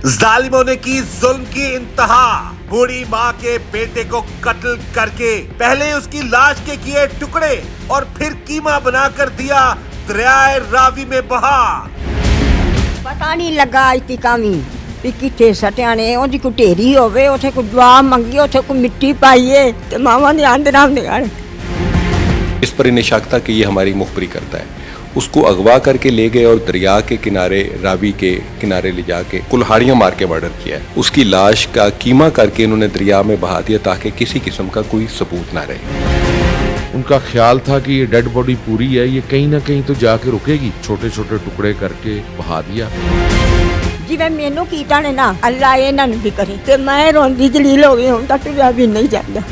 जालिमों ने की जुल्म की इंतहा। बूढ़ी माँ के बेटे को कत्ल करके पहले उसकी लाश के किए टुकड़े और फिर कीमा बनाकर दिया दरियाए रावी में बहा। पता नहीं लगा इतनी कमी भी किथे सटिया ने ओदी को ढेरी होवे उथे को दुआ मंगी उथे को मिट्टी पाइए ते मामा ने आंदराम निकाल। इस पर इन्हें शक था कि ये हमारी मुखबरी करता है। उसको अगवा करके ले गए और दरिया के किनारे रावी के किनारे ले जाके कुल्हाड़ियां मार के मर्डर किया है। उसकी लाश का कीमा करके इन्होंने दरिया में बहा दिया ताकि किसी किस्म का कोई सबूत ना रहे। उनका ख्याल था कि ये डेड बॉडी पूरी है, ये कहीं ना कहीं तो जाके रुकेगी, छोटे छोटे टुकड़े करके बहा दिया। जिवें मैनू कीता ने ना अल्लाह इन्हां नूं भी करे ते मैं रोंदी जलील हो गई हूं तक भी नहीं जाता।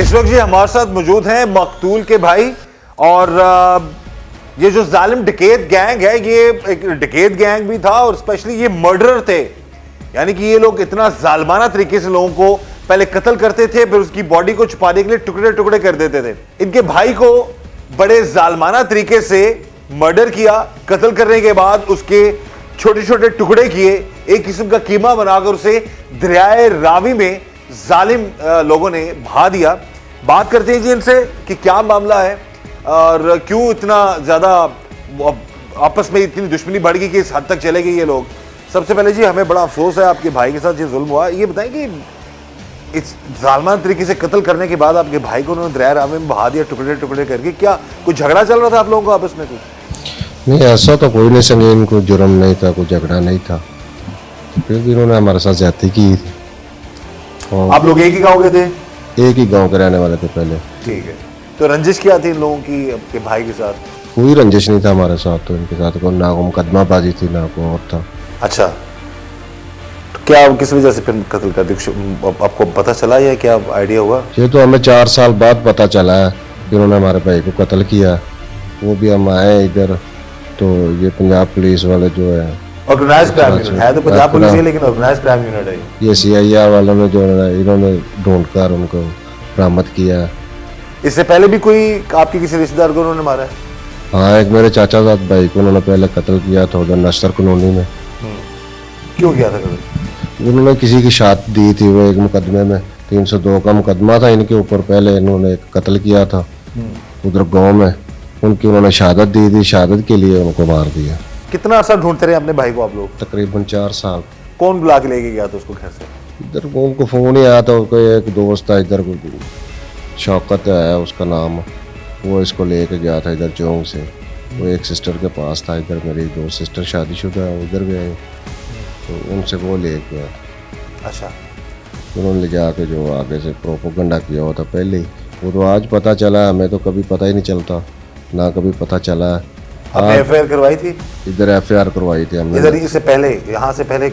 इस वक्त ये हमारे साथ मौजूद हैं मकतूल के भाई, और ये जो जालिम डकैत गैंग है ये एक डकैत गैंग भी था और स्पेशली ये मर्डरर थे। यानी कि ये लोग इतना जालमाना तरीके से लोगों को पहले कत्ल करते थे, फिर उसकी बॉडी को छुपाने के लिए टुकड़े टुकड़े कर देते थे। इनके भाई को बड़े जालमाना तरीके से मर्डर किया, कत्ल करने के बाद उसके छोटे छोटे टुकड़े किए, एक किस्म का कीमा बनाकर उसे दरियाए रावी में जालिम लोगों ने बहा दिया। बात करते हैं जी इनसे कि क्या मामला है और क्यों इतना ज्यादा आपस में इतनी दुश्मनी बढ़ गई कि इस हद तक चले गए ये लोग। सबसे पहले जी हमें बड़ा अफसोस है आपके भाई के साथ ये जुल्म हुआ। ये बताएं कि इस जालमान तरीके से कत्ल करने के बाद आपके भाई को उन्होंने दरिया रावी में बहा दिया टुकड़े टुकड़े करके, क्या कुछ झगड़ा चल रहा था आप लोगों को आपस में? कुछ नहीं, ऐसा तो कोई नहीं, संगीन कोई जुर्म नहीं था, कोई झगड़ा नहीं था, फिर भी इन्होंने हमारे साथ ज्यादती की। आप लोग एक ही गाँव के थे? एक ही गांव के रहने वाले थे पहले। ठीक है, तो रंजिश क्या थी इन लोगों की आपके भाई के साथ? कोई रंजिश नहीं था हमारे साथ, तो इनके साथ को ना को मुकदमाबाजी थी ना को और था। अच्छा, तो क्या किस वजह से फिर कत्ल कर दिया आपको पता चला या क्या आइडिया हुआ? ये तो हमें 4 साल बाद पता चला है कि उन्होंने हमारे भाई को कत्ल किया। वो भी हम आए इधर, तो ये पंजाब पुलिस वाले जो है ऑर्गेनाइज्ड क्राइम यूनिट है, तो पंजाब पुलिस है लेकिन ऑर्गेनाइज्ड क्राइम यूनिट है ये CIR वालों ने जो इन्होंने ढूंढ कर उनको बरामद किया। इससे पहले भी कोई आपके किसी रिश्तेदार को उन्होंने मारा है? हाँ, एक मेरे चाचा साथ भाई को उन्होंने पहले कत्ल किया था उधर नस्तर कॉलोनी में। क्यों किया था कत्ल? उन्होंने किसी की शादी दी थी, वो एक मुकदमे में 302 का मुकदमा था इनके ऊपर। पहले इन्होंने एक कत्ल किया था उधर गांव में, उनकी उन्होंने शहादत दी थी, शहादत के लिए उनको मार दिया। कितना अर्सा ढूंढते रहे अपने भाई को आप लोग? तकरीबन 4 साल। कौन बुला के लेके गया था उसको घर से? इधर उनको फोन ही आया था, उसका एक दोस्त था इधर शौकत है उसका नाम, वो इसको लेके गया था इधर चौंक से। वो एक सिस्टर के पास था इधर, मेरी 2 सिस्टर शादीशुदा है उधर गए, तो उनसे वो ले गया। अच्छा, उन्होंने ले जाके जो आगे से प्रोपोगंडा किया हुआ था पहले ही, वो तो आज पता चला, हमें तो कभी पता ही नहीं चलता ना कभी पता चला। आपने FIR करवाई थी? इधर FIR करवाई थी हमने। इधर इससे पहले, यहाँ से पहले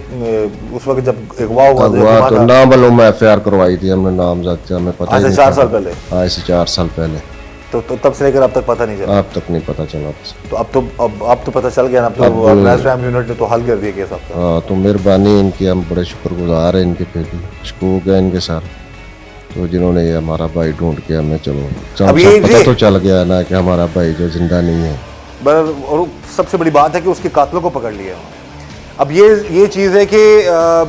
उस वक्त जब अगवा हुआ तो नाम मालूम FIR करवाई थी हमने, नाम हमें पता नहीं। 4 साल पहले? हाँ, ऐसे 4 साल पहले। तो तब से लेकर अब तक पता नहीं चला? अब तक नहीं पता चला। तो अब तो पता चल गया ना, अब तो ऑर्गेनाइज्ड क्राइम यूनिट ने तो हल कर दिया केस आपका। हाँ, तो मेहरबानी इनकी, हम बड़े शुक्रगुजार हैं इनके, फिर भी शकूक है इनके साथ, तो जिन्होंने ये हमारा भाई ढूंढ के हमें पता तो चल गया ना कि हमारा भाई जो जिंदा नहीं है। और सबसे बड़ी बात है कि उसके कातलों को पकड़ लिया। अब ये चीज़ है कि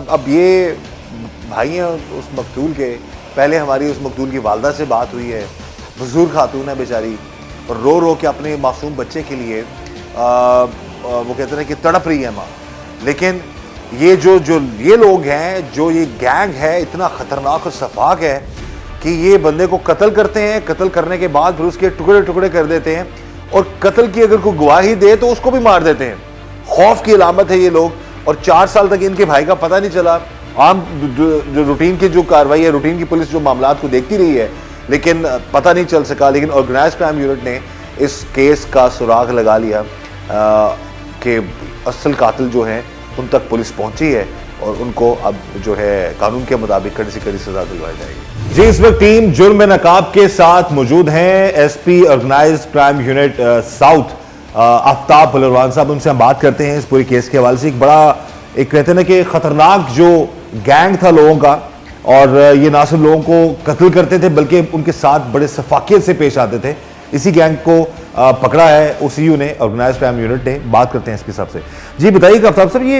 अब ये भाई हैं उस मकतूल के। पहले हमारी उस मकतूल की वालदा से बात हुई है, बुजुर्ग खातून है बेचारी, और रो रो के अपने मासूम बच्चे के लिए वो कहते हैं कि तड़प रही है माँ। लेकिन ये जो ये लोग हैं, जो ये गैंग है, इतना ख़तरनाक और सफाक है कि ये बंदे को कत्ल करते हैं, कत्ल करने के बाद फिर उसके टुकड़े टुकड़े कर देते हैं, और कत्ल की अगर कोई गवाही दे तो उसको भी मार देते हैं। खौफ की अलामत है ये लोग, और 4 साल तक इनके भाई का पता नहीं चला। आम जो रूटीन की जो कार्रवाई है, रूटीन की पुलिस जो मामला को देखती रही है, लेकिन पता नहीं चल सका। लेकिन ऑर्गेनाइज्ड क्राइम यूनिट ने इस केस का सुराग लगा लिया कि असल कातिल जो हैं उन तक पुलिस पहुंची है, और उनको अब जो है कानून के मुताबिक कड़ी से कड़ी सजा दिलवाई जाएगी। जी, इस वक्त टीम जुर्म नकाब के साथ मौजूद हैं SP organised crime unit south Aftab Balarwan साहब। उनसे हम बात करते हैं इस पूरी केस के हवाले से। एक कहते हैं ना कि खतरनाक जो गैंग था लोगों का, और ये ना सिर्फ लोगों को कत्ल करते थे बल्कि उनके साथ बड़े सफाकियत से पेश आते थे। इसी गैंग को पकड़ा है ओसीयू ने, ऑर्गेनाइज क्राइम यूनिट ने। बात करते हैं इसके साहब से। जी बताइए कि आफ्ताब साहब, ये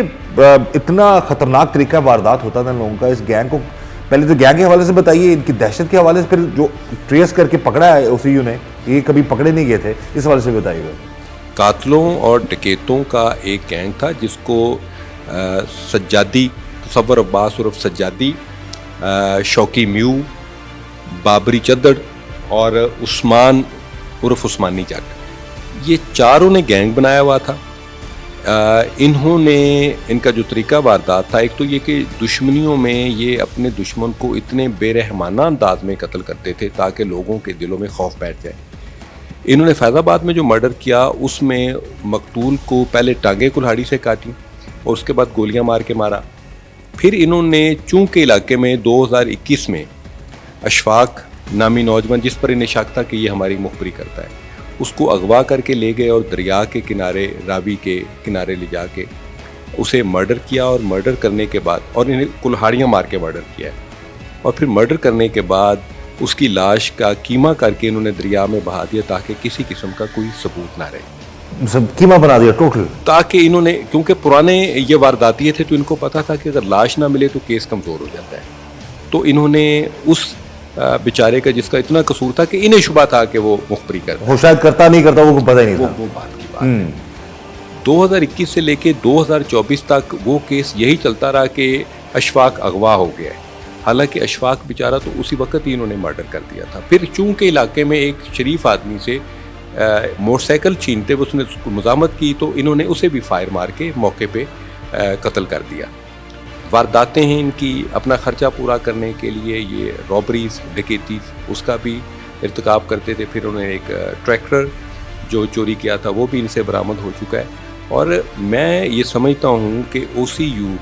इतना खतरनाक तरीका वारदात होता था लोगों का, इस गैंग को पहले तो गैंग के हवाले से बताइए, इनकी दहशत के हवाले से, फिर जो ट्रेस करके पकड़ा है ओसीयू ने, ये कभी पकड़े नहीं गए थे, इस हवाले से बताइएगा। कातलों और डकैतों का एक गैंग था जिसको सज्जादी, तसव्वुर अब्बास उर्फ सज्जादी, शौकी म्यू, बाबरी चद्दड़ और उस्मान उर्फ उस्मानी जट, ये चारों ने गैंग बनाया हुआ था। इन्होंने, इनका जो तरीका वारदात था, एक तो ये कि दुश्मनियों में ये अपने दुश्मन को इतने बेरहमाना अंदाज में कत्ल करते थे ताकि लोगों के दिलों में खौफ बैठ जाए। इन्होंने फैज़ाबाद में जो मर्डर किया उसमें मकतूल को पहले टांगे कुल्हाड़ी से काटी और उसके बाद गोलियां मार के मारा। फिर इन्होंने चूंक के इलाके में 2021 में अशफाक नामी नौजवान, जिस पर इन्हें शक था कि ये हमारी मुखबरी करता है, उसको अगवा करके ले गए और दरिया के किनारे, रावी के किनारे ले जाके उसे मर्डर किया। और मर्डर करने के बाद, और इन्हें कुल्हाड़ियाँ मार के मर्डर किया है, और फिर मर्डर करने के बाद उसकी लाश का कीमा करके इन्होंने दरिया में बहा दिया ताकि किसी किस्म का कोई सबूत ना रहे। सब कीमा बना दिया टोटल, ताकि इन्होंने, क्योंकि पुराने ये वारदातिये थे तो इनको पता था कि अगर लाश ना मिले तो केस कमज़ोर हो जाता है, तो इन्होंने उस बेचारे का जिसका इतना कसूर था कि इन्हें शुबा था कि वो मुखबरी करता, वो शायद करता नहीं करता, वो पता ही नहीं था। वो बात की बात है। 2021 से लेके 2024 तक वो केस यही चलता रहा कि अशफाक अगवा हो गया है। हालांकि अशफाक बेचारा तो उसी वक्त ही इन्होंने मर्डर कर दिया था। फिर चूंकि इलाके में एक शरीफ आदमी से मोटरसाइकिल छीनते हुए उसने उसको मुजामत की, तो इन्होंने उसे भी फायर मार के मौके पे कत्ल कर दिया। वारदातें हैं इनकी, अपना ख़र्चा पूरा करने के लिए ये रॉबरीज, डकैती, उसका भी इर्तिकाब करते थे। फिर उन्होंने एक ट्रैक्टर जो चोरी किया था वो भी इनसे बरामद हो चुका है। और मैं ये समझता हूँ कि OCU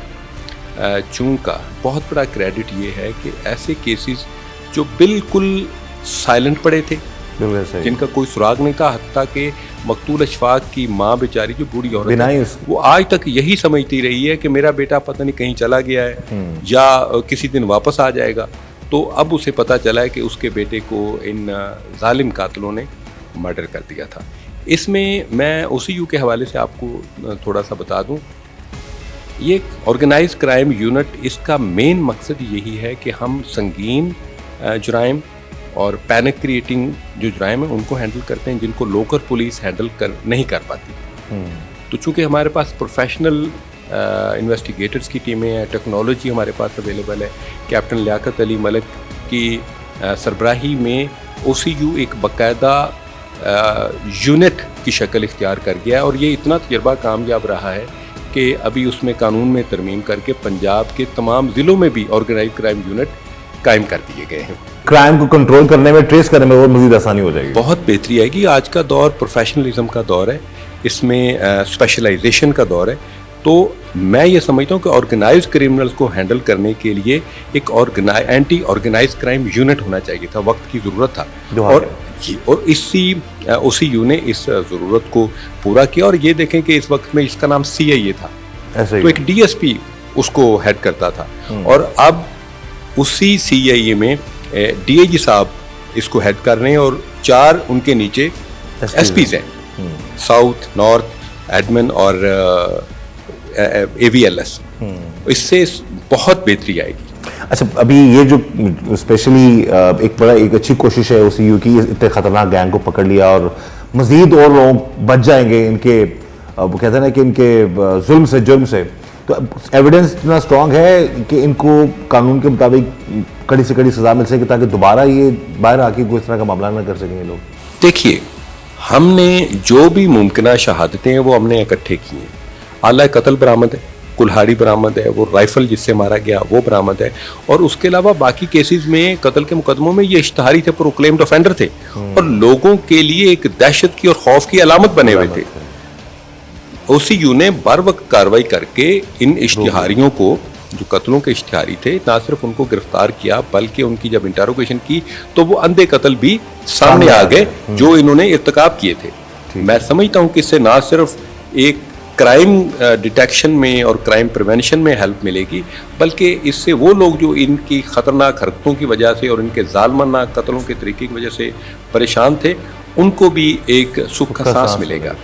चूं का बहुत बड़ा क्रेडिट ये है कि ऐसे केसेस जो बिल्कुल साइलेंट पड़े थे, जिनका कोई सुराग नहीं था, हत्ता कि मकतूल अशफाक की माँ बेचारी जो बूढ़ी औरत है, वो आज तक यही समझती रही है कि मेरा बेटा पता नहीं कहीं चला गया है या किसी दिन वापस आ जाएगा। तो अब उसे पता चला है कि उसके बेटे को इन जालिम कातलों ने मर्डर कर दिया था। इसमें मैं OCU के हवाले से आपको थोड़ा सा बता दूं, ये ऑर्गेनाइज क्राइम यूनिट, इसका मेन मकसद यही है कि हम संगीन जुराइम और पैनिक क्रिएटिंग जो जुराइम है उनको हैंडल करते हैं, जिनको लोकल पुलिस हैंडल नहीं कर पाती। तो चूँकि हमारे पास प्रोफेशनल इन्वेस्टिगेटर्स की टीमें हैं, टेक्नोलॉजी हमारे पास अवेलेबल है, कैप्टन लियाकत अली मलिक की सरबराही में OCU एक बाकायदा यूनिट की शक्ल इख्तियार कर गया है। और ये इतना तजर्बा कामयाब रहा है कि अभी उसमें कानून में तरमीम करके पंजाब के तमाम ज़िलों में भी ऑर्गेनाइज क्राइम यूनिट कायम कर दिए गए हैं। क्राइम को कंट्रोल करने में, ट्रेस करने में और मज़ीद आसानी हो जाएगी, बहुत बेहतरी आएगी। आज का दौर प्रोफेशनलिज्म का दौर है, इसमें स्पेशलाइजेशन का दौर है। तो मैं ये समझता हूँ कि ऑर्गेनाइज क्रिमिनल्स को हैंडल करने के लिए एक एंटी ऑर्गेनाइज क्राइम यूनिट होना चाहिए था, वक्त की ज़रूरत था। और इसी OCU ने इस ज़रूरत को पूरा किया। और ये देखें कि इस वक्त में इसका नाम CIA था, तो एक DSP उसको हेड करता था, और अब उसी CIA में DIG साहब इसको हेड कर रहे हैं और 4 उनके नीचे SPs हैं, साउथ, नॉर्थ, एडमिन और AVLS। इससे बहुत बेहतरी आएगी। अच्छा, अभी ये जो स्पेशली एक अच्छी कोशिश है OCU की, इतने खतरनाक गैंग को पकड़ लिया और मजीद और लोग बच जाएंगे इनके, वो कहते हैं ना कि इनके जुल्म से, जुर्म से। तो एविडेंस इतना स्ट्रांग है कि इनको कानून के मुताबिक कड़ी से कड़ी सजा मिल सके ताकि दोबारा ये बाहर आके कोई इस तरह का मामला ना कर सकें लोग। देखिए, हमने जो भी मुमकिन शहादतें हैं वो हमने इकट्ठे की हैं। आला कत्ल बरामद है, कुल्हाड़ी बरामद है, वो राइफल जिससे मारा गया वो बरामद है, और उसके अलावा बाकी केसेस में, कत्ल के मुकदमों में ये इश्तहारी थे, प्रोक्लेम्ड ऑफेंडर थे और लोगों के लिए एक दहशत की और खौफ की अलामत बने हुए थे। OCU ने बर वक्त कार्रवाई करके इन इश्तिहारियों को, जो कत्लों के इश्तिहारी थे, ना सिर्फ उनको गिरफ्तार किया बल्कि उनकी जब इंटरोगेशन की तो वो अंधे कत्ल भी सामने आ गए जो इन्होंने इर्तिकाब किए थे। मैं समझता हूँ कि इससे ना सिर्फ एक क्राइम डिटेक्शन में और क्राइम प्रिवेंशन में हेल्प मिलेगी, बल्कि इससे वो लोग जो इनकी ख़तरनाक हरकतों की वजह से और इनके जालमाना कत्लों के तरीके की वजह से परेशान थे, उनको भी एक सुख का सांस मिलेगा।